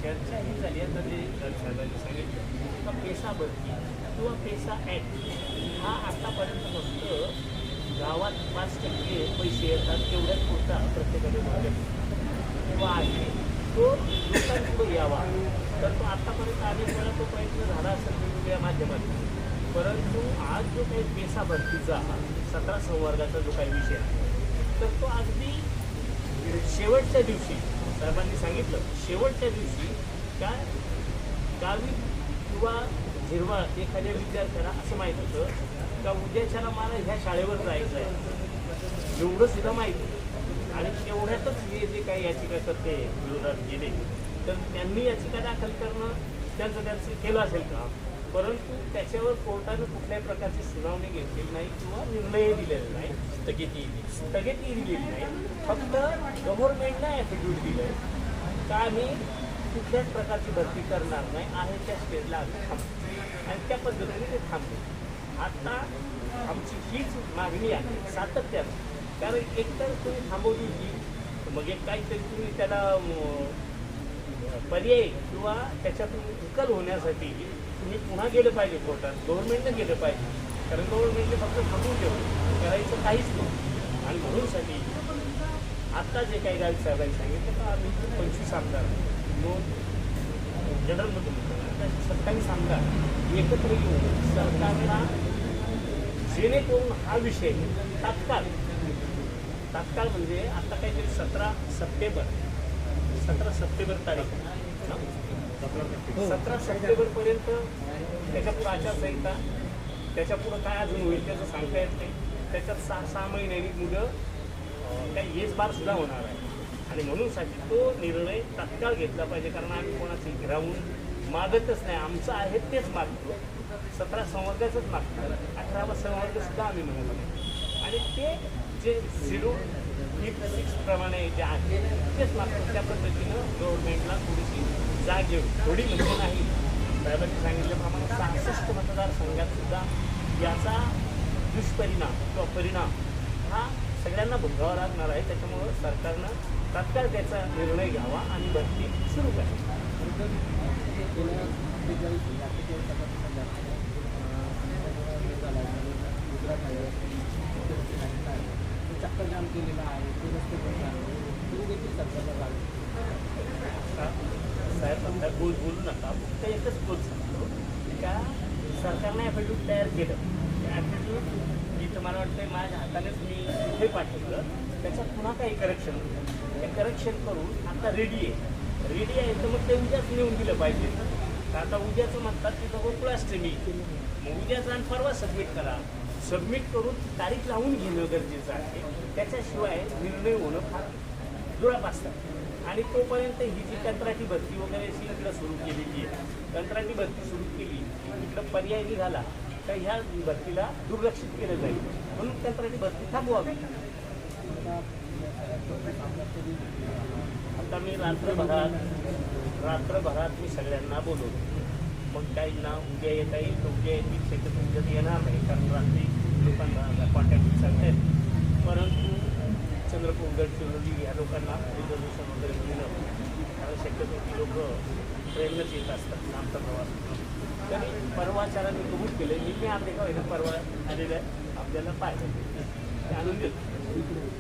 चर्चा ही झाली आहे तर ते साहेबांनी सांगितलं का पेसा भरती किंवा पेसा ॲक्ट हा आतापर्यंत फक्त गावात 5% पैसे येतात तेवढ्याच पुरता प्रत्येकाने बघत किंवा आहे तो लोकांपुढे यावा तर तो आतापर्यंत अनेक वेळा तो प्रयत्न झाला असेल वेगवेगळ्या माध्यमातून. परंतु आज जो काही पेसा भरतीचा 17 संवर्गाचा जो काही विषय आहे तर तो अगदी शेवटच्या दिवशी साहेबांनी सांगितलं शेवटच्या दिवशी काय गावी किंवा झिरवा एखाद्या विद्यार्थ्याला असं माहीत होतं का उद्याच्याला मला ह्या शाळेवर जायचं आहे एवढं सुद्धा माहिती आणि तेवढ्यातच हे जे काही याचिकाकर्ते विरोधात गेले तर त्यांनी याचिका दाखल करणं त्यांचं केलं असेल का परंतु त्याच्यावर कोर्टानं कुठल्याही प्रकारची सुनावणी घेतलेली नाही किंवा निर्णय दिलेला नाही स्थगिती दिलेली नाही. फक्त गव्हर्नमेंटला ॲफिडेव्हिट दिलं आहे का आम्ही कुठल्याच प्रकारची भरती करणार नाही आहे त्या स्टेजला आम्ही थांबतो आणि त्या पद्धतीने ते थांबतो. आता आमची हीच मागणी आहे सातत्यानं कारण एकतर तुम्ही थांबवली की मग एक काहीतरी तुम्ही त्याला पर्याय किंवा त्याच्यातून उकल होण्यासाठी तुम्ही पुन्हा गेलं पाहिजे कोर्टात गव्हर्नमेंटनं गेलं पाहिजे कारण गव्हर्नमेंटने फक्त थांबवून ठेवलं करायचं काहीच नाही. आणि म्हणूनसाठी आत्ता जे काही गावी साहेबांनी सांगितलं तर आम्ही 25 आमदार दोन जनरलमधून 27 आमदार एकत्र येऊन सरकारला जेणेकरून हा विषय तात्काळ म्हणजे आता काहीतरी 17 सप्टेंबर तारीख 17 सप्टेंबरपर्यंत त्याच्यापुढं आचारसंहिता त्याच्यापुढं काय अजून होईल त्याचं सांगता येत नाही. त्याच्यात 6 महिन्यांनी मुलं काही येस बार सुद्धा होणार आहे आणि म्हणूनसाठी तो निर्णय तात्काळ घेतला पाहिजे कारण आम्ही कोणाचे गिरावून मागतच नाही आमचं आहे तेच मागतो 17 संवर्गाचंच मागतो 18वा संवर्गसुद्धा आम्ही म्हणत नाही आणि ते जे 0.6 प्रमाणे जे आहे तेच मागतो. त्या पद्धतीनं गव्हर्नमेंटला थोडीशी जाग घेऊन थोडी म्हणजे नाही साहेबांनी सांगितल्याप्रमाणे 66 मतदारसंघात सुद्धा याचा दुष्परिणाम किंवा परिणाम हा सगळ्यांना भोगावा लागणार आहे. त्याच्यामुळं सरकारनं तात्काळ त्याचा निर्णय घ्यावा आणि भरती सुरू करावी. चक्करजाम केलेला आहे ते रस्ते तरी देखील सरकारला साहेब आता बोलू नका फक्त एकच बोल सांगतो का सरकारने ॲफिडेव्हिट तयार केलं त्या ॲफिडेव्हिट जिथं मला वाटतं माझ्या हातानेच मी इथे पाठवलं त्याच्यात पुन्हा काही करेक्शन होतं ते करेक्शन करून आता रेडी आहे तर मग ते उद्याच नेऊन दिलं पाहिजे. तर आता उद्याचं म्हणतात तिथं गोकुळाष्टमी मग उद्याच आणि परवा सबमिट करून तारीख लावून घेणं गरजेचं आहे. त्याच्याशिवाय निर्णय होणं फार दुराप असतात आणि तोपर्यंत ही जी कंत्राटी भरती वगैरे इकडं सुरू केलेली आहे कंत्राटी भरती सुरू केली इकडं पर्याय निघाला तर ह्या भरतीला दुर्लक्षित केलं जाईल म्हणून कंत्राटी भरती थांबवावी. आता मी रात्रभरात मी सगळ्यांना बोलवतो मग काही ना उद्या येता येईल तर उद्या येतील शक्यतो उद्या येणार नाही कारण रात्री लोकांना कॉन्टॅक्ट सांगतात परंतु चंद्रपूर गडचिरोली ह्या लोकांना रिझर्वेशन वगैरे मिळणं कारण शक्यतो ती लोक ट्रेनच येत असतात आमचा प्रवास तरी परवाचारा मी कबूल केलं मी अर्धे का परवा आलेलं आहे आपल्याला पाहिजे ते आणून देतो.